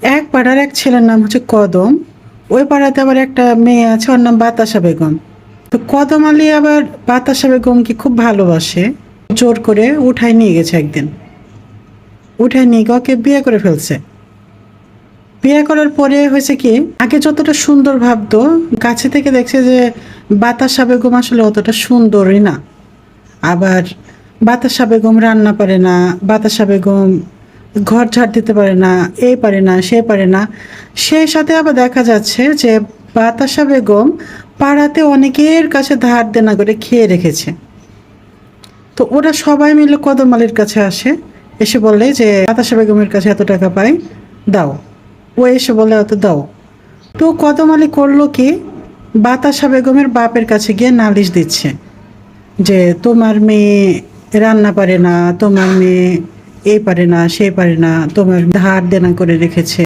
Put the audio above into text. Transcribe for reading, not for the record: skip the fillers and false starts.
এক পাড়ার এক ছেলের নাম হচ্ছে কদম। ওই পাড়াতে আবার একটা মেয়ে আছে, ওর নাম বাতাসা বেগম। তো কদম আলী আবার বাতাসা বেগমকে খুব ভালোবাসে। জোর করে উঠায় নিয়ে গেছে একদিন। উঠায় নিয়ে গিয়ে ওকে বিয়ে করে ফেলছে। বিয়ে করার পরে হয়েছে কি, আগে যতটা সুন্দর ভাবতো, কাছে থেকে দেখছে যে বাতাসা বেগম আসলে অতটা সুন্দরই না। আবার বাতাসা বেগম রান্না পারে না, বাতাসা বেগম ঘর ঝাড় দিতে পারে না, এই পারে না, সে পারে না। সেই সাথে আবার দেখা যাচ্ছে যে বাতাসা বেগম পাড়াতে অনেকের কাছে ধার দেনা করে খেয়ে রেখেছে। তো ওরা সবাই মিলে কদম আলীর কাছে আসে, এসে বলে যে বাতাসা বেগমের কাছে এত টাকা পাই, দাও। ও এসে বলে অত দাও। তো কদম আলী করলো কি, বাতাসা বেগমের বাপের কাছে গিয়ে নালিশ দিচ্ছে যে তোমার মেয়ে রান্না পারে না, তোমার মেয়ে এই পারে না, সে পারে না, তোমার ধার দেনা করে রেখেছে।